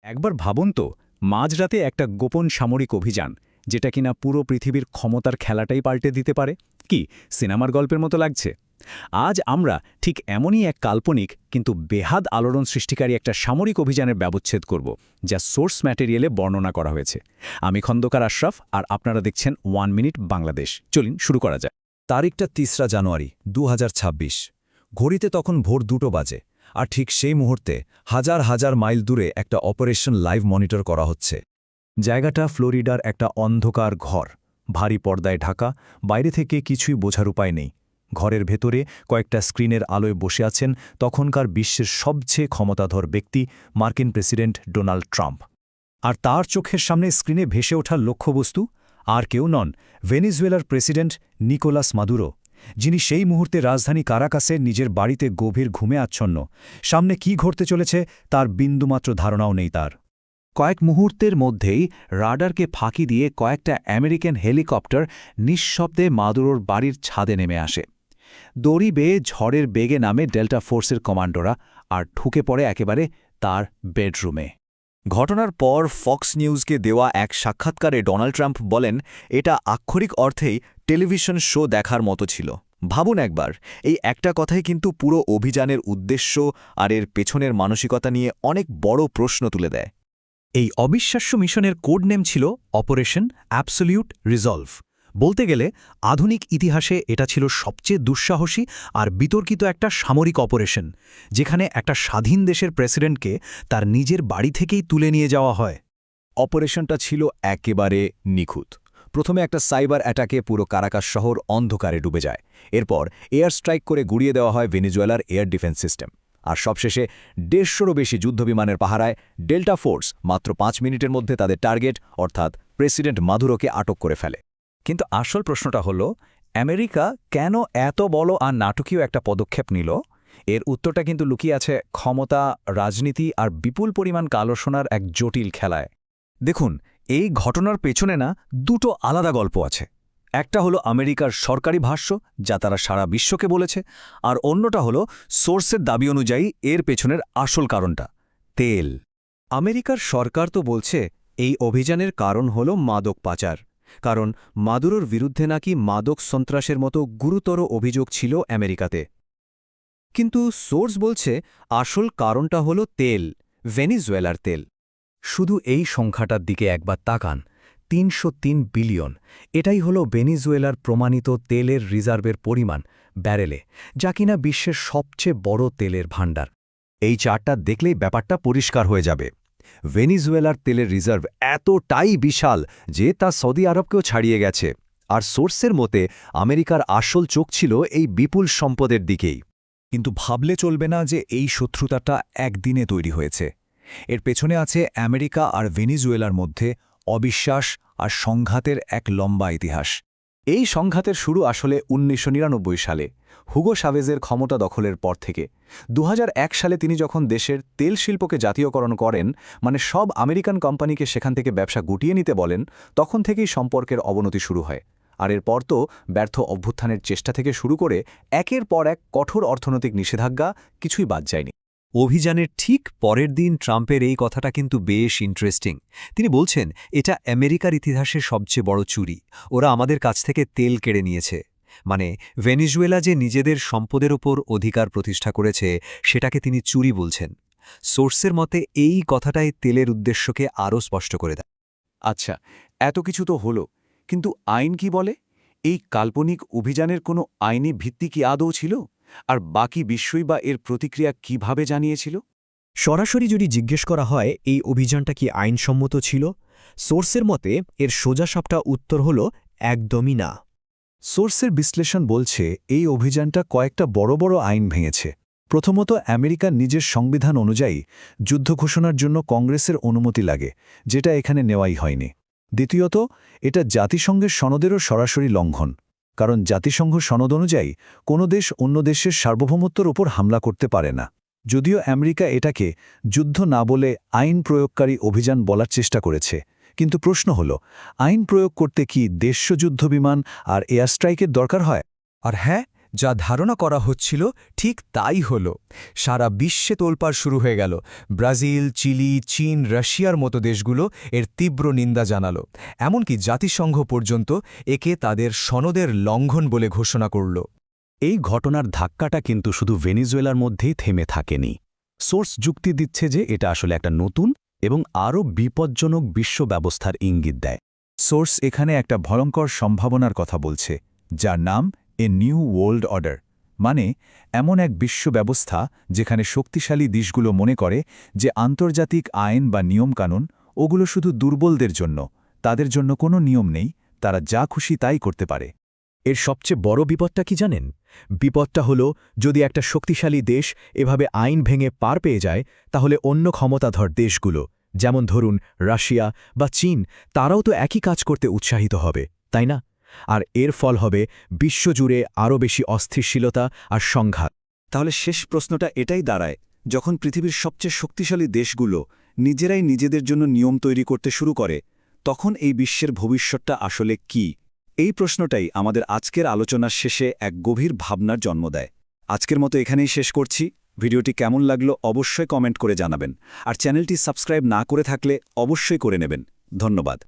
একবার ভাবুন তো, মাঝরাতে একটা গোপন সামরিক অভিযান, যেটা কিনা পুরো পৃথিবীর ক্ষমতার খেলাটাই পাল্টে দিতে পারে। কি সিনেমার গল্পের মতো লাগছে? আজ আমরা ঠিক এমনই এক কাল্পনিক কিন্তু বেহাদ আলোড়ন সৃষ্টিকারী একটা সামরিক অভিযানের ব্যবচ্ছেদ করব, যা সোর্স ম্যাটেরিয়ালে বর্ণনা করা হয়েছে। আমি খন্দকার আশরাফ, আর আপনারা দেখছেন 1 মিনিট বাংলাদেশ। চলুন শুরু করা যায়। তারিখটা ৩রা জানুয়ারি ২০২৬। ঘড়িতে তখন ভোর ২টো বাজে, আর ঠিক সেই মুহূর্তে হাজার হাজার মাইল দূরে একটা অপারেশন লাইভ মনিটর করা হচ্ছে। জায়গাটা ফ্লোরিডার একটা অন্ধকার ঘর, ভারী পর্দায় ঢাকা, বাইরে থেকে কিছুই বোঝার উপায় নেই। ঘরের ভেতরে কয়েকটা স্ক্রিনের আলোয় বসে আছেন তখনকার বিশ্বের সবচেয়ে ক্ষমতাধর ব্যক্তি, মার্কিন প্রেসিডেন্ট ডোনাল্ড ট্রাম্প। আর তার চোখের সামনে স্ক্রিনে ভেসে ওঠা লক্ষ্যবস্তু আর কেউ নন, ভেনিজুয়েলার প্রেসিডেন্ট নিকোলাস মাদুরো, যিনি সেই মুহূর্তে রাজধানী কারাকাসে নিজের বাড়িতে গভীর ঘুমে আচ্ছন্ন। সামনে কি ঘটতে চলেছে তার বিন্দুমাত্র ধারণাও নেই তার। কয়েক মুহূর্তের মধ্যেই রাডারকে ফাঁকি দিয়ে কয়েকটা আমেরিকান হেলিকপ্টার নিঃশব্দে মাদুরোর বাড়ির ছাদে নেমে আসে। দড়ি বেয়ে ঝড়ের বেগে নামে ডেল্টা ফোর্সের কমান্ডোরা, আর ঢুকে পড়ে একেবারে তার বেডরুমে। ঘটনার পর ফক্স নিউজকে দেওয়া এক সাক্ষাৎকারে ডোনাল্ড ট্রাম্প বলেন, এটা আক্ষরিক অর্থেই টেলিভিশন শো দেখার মতো ছিল। ভাবুন একবার, এই একটা কথাই কিন্তু পুরো অভিযানের উদ্দেশ্য আর এর পেছনের মানসিকতা নিয়ে অনেক বড় প্রশ্ন তুলে দেয়। এই অবিশ্বাস্য মিশনের কোড নেম ছিল অপারেশন অ্যাবসোলিউট রিজলভ। বলতে গেলে আধুনিক ইতিহাসে এটা ছিল সবচেয়ে দুঃসাহসী আর বিতর্কিত একটা সামরিক অপারেশন, যেখানে একটা স্বাধীন দেশের প্রেসিডেন্টকে তার নিজের বাড়ি থেকেই তুলে নিয়ে যাওয়া হয়। অপারেশনটা ছিল একেবারে নিখুঁত। প্রথমে একটা সাইবার অ্যাটাকে পুরো কারাকাস শহর অন্ধকারে ডুবে যায়। এরপর এয়ার স্ট্রাইক করে গুড়িয়ে দেওয়া হয় ভেনিজুয়েলার এয়ার ডিফেন্স সিস্টেম। আর সবশেষে ১৫০রও বেশি যুদ্ধবিমানের পাহারায় ডেল্টা ফোর্স মাত্র ৫ মিনিটের মধ্যে তাদের টার্গেট অর্থাৎ প্রেসিডেন্ট মাদুরোকে আটক করে ফেলে। কিন্তু আসল প্রশ্নটা হলো, আমেরিকা কেন এত বড় আর নাটকীয় একটা পদক্ষেপ নিল? এর উত্তরটা কিন্তু লুকিয়ে আছে ক্ষমতা, রাজনীতি আর বিপুল পরিমাণ কালো সোনার এক জটিল খেলায়। দেখুন, এই ঘটনার পেছনে না দুটো আলাদা গল্প আছে। একটা হলো আমেরিকার সরকারি ভাষ্য, যা তারা সারা বিশ্বকে বলেছে, আর অন্যটা হলো সোর্সের দাবি অনুযায়ী এর পেছনের আসল কারণটা তেল। আমেরিকার সরকার তো বলছে এই অভিযানের কারণ হলো মাদক পাচার, কারণ মাদুরোর বিরুদ্ধে নাকি মাদক সন্ত্রাসের মতো গুরুতর অভিযোগ ছিল আমেরিকাতে। কিন্তু সোর্স বলছে আসল কারণটা হলো তেল, ভেনিজুয়েলার তেল। শুধু এই সংখ্যাটার দিকে একবার তাকান, ৩০৩ বিলিয়ন। এটাই হলো ভেনিজুয়েলার প্রমাণিত তেলের রিজার্ভের পরিমাণ ব্যারেলে, যা কিনা বিশ্বের সবচেয়ে বড় তেলের ভাণ্ডার। এই চার্টটা দেখলেই ব্যাপারটা পরিষ্কার হয়ে যাবে। ভেনিজুয়েলার তেলের রিজার্ভ এতটাই বিশাল যে তা সৌদি আরবকেও ছাড়িয়ে গেছে। আর সোর্সের মতে আমেরিকার আসল চোখ ছিল এই বিপুল সম্পদের দিকেই। কিন্তু ভাবলে চলবে না যে এই শত্রুতাটা একদিনে তৈরি হয়েছে। এর পেছনে আছে আমেরিকা আর ভেনিজুয়েলার মধ্যে অবিশ্বাস আর সংঘাতের এক লম্বা ইতিহাস। এই সংঘাতের শুরু আসলে ১৯৯৯ সালে, হুগো শাভেজের ক্ষমতা দখলের পর থেকে। ২০০১ সালে তিনি যখন দেশের তেল শিল্পকে জাতীয়করণ করেন, মানে সব আমেরিকান কোম্পানিকে সেখান থেকে ব্যবসা গুটিয়ে নিতে বলেন, তখন থেকেই সম্পর্কের অবনতি শুরু হয়। আর এরপর তো ব্যর্থ অভ্যুত্থানের চেষ্টা থেকে শুরু করে একের পর এক কঠোর অর্থনৈতিক নিষেধাজ্ঞা, কিছুই বাদ যায়নি। অভিযানের ঠিক পরের দিন ট্রাম্পের এই কথাটা কিন্তু বেশ ইন্টারেস্টিং। তিনি বলছেন, এটা আমেরিকার ইতিহাসের সবচেয়ে বড় চুরি, ওরা আমাদের কাছ থেকে তেল কেড়ে নিয়েছে। মানে ভেনিজুয়েলা যে নিজেদের সম্পদের ওপর অধিকার প্রতিষ্ঠা করেছে, সেটাকে তিনি চুরি বলছেন। সোর্সের মতে এই কথাটাই তেলের উদ্দেশ্যকে আরও স্পষ্ট করে দেয়। আচ্ছা, এত কিছু তো হলো, কিন্তু আইন কি বলে? এই কাল্পনিক অভিযানের কোনো আইনি ভিত্তি কি আদৌ ছিল? আর বাকি বিশ্বই বা এর প্রতিক্রিয়া কিভাবে জানিয়েছিল? সরাসরি যদি জিজ্ঞেস করা হয় এই অভিযানটা কি আইনসম্মত ছিল, সোর্সের মতে এর সোজাসাপটা উত্তর হল একদমই না। সোর্সের বিশ্লেষণ বলছে এই অভিযানটা কয়েকটা বড় বড় আইন ভেঙেছে। প্রথমত, আমেরিকার নিজের সংবিধান অনুযায়ী যুদ্ধ ঘোষণার জন্য কংগ্রেসের অনুমতি লাগে, যেটা এখানে নেওয়াই হয়নি। দ্বিতীয়ত, এটা জাতিসংঘের সনদেরও সরাসরি লঙ্ঘন, কারণ জাতিসংঘ সনদ অনুযায়ী কোনো দেশ অন্য দেশের সার্বভৌমত্বের ওপর হামলা করতে পারে না। যদিও আমেরিকা এটাকে যুদ্ধ না বলে আইন প্রয়োগকারী অভিযান বলার চেষ্টা করেছে, কিন্তু প্রশ্ন হল, আইন প্রয়োগ করতে কি দেশীয় যুদ্ধবিমান আর এয়ার স্ট্রাইকের দরকার হয়? আর হ্যাঁ, যা ধারণা করা হচ্ছিল ঠিক তাই হল। সারা বিশ্বে তোলপাড় শুরু হয়ে গেল। ব্রাজিল, চিলি, চীন, রাশিয়ার মতো দেশগুলো এর তীব্র নিন্দা জানালো। এমনকি জাতিসংঘ পর্যন্ত একে তাদের সনদের লঙ্ঘন বলে ঘোষণা করল। এই ঘটনার ধাক্কাটা কিন্তু শুধু ভেনিজুয়েলার মধ্যেই থেমে থাকেনি। সোর্স যুক্তি দিচ্ছে যে এটা আসলে একটা নতুন এবং আরও বিপজ্জনক বিশ্ব ব্যবস্থার ইঙ্গিত দেয়। সোর্স এখানে একটা ভয়ঙ্কর সম্ভাবনার কথা বলছে, যার নাম এ নিউ ওয়ার্ল্ড অর্ডার, মানে এমন এক বিশ্ব ব্যবস্থা যেখানে শক্তিশালী দেশগুলো মনে করে যে আন্তর্জাতিক আইন বা নিয়মকানুন ওগুলো শুধু দুর্বলদের জন্য, তাদের জন্য কোনো নিয়ম নেই, তারা যা খুশি তাই করতে পারে। এর সবচেয়ে বড় বিপদটা কি জানেন? বিপদটা হলো যদি একটা শক্তিশালী দেশ এভাবে আইন ভেঙে পার পেয়ে যায়, তাহলে অন্য ক্ষমতাধর দেশগুলো, যেমন ধরুন রাশিয়া বা চীন, তারাও তো একই কাজ করতে উৎসাহিত হবে, তাই না? আর এর ফল হবে বিশ্বজুড়ে আরও বেশি অস্থিরশীলতা আর সংঘাত। তাহলে শেষ প্রশ্নটা এটাই দাঁড়ায়, যখন পৃথিবীর সবচেয়ে শক্তিশালী দেশগুলো নিজেরাই নিজেদের জন্য নিয়ম তৈরি করতে শুরু করে, তখন এই বিশ্বের ভবিষ্যৎটা আসলে কি? এই প্রশ্নটাই আমাদের আজকের আলোচনার শেষে এক গভীর ভাবনার জন্ম দেয়। আজকের মতো এখানেই শেষ করছি। ভিডিওটি কেমন লাগলো অবশ্যই কমেন্ট করে জানাবেন, আর চ্যানেলটি সাবস্ক্রাইব না করে থাকলে অবশ্যই করে নেবেন। ধন্যবাদ।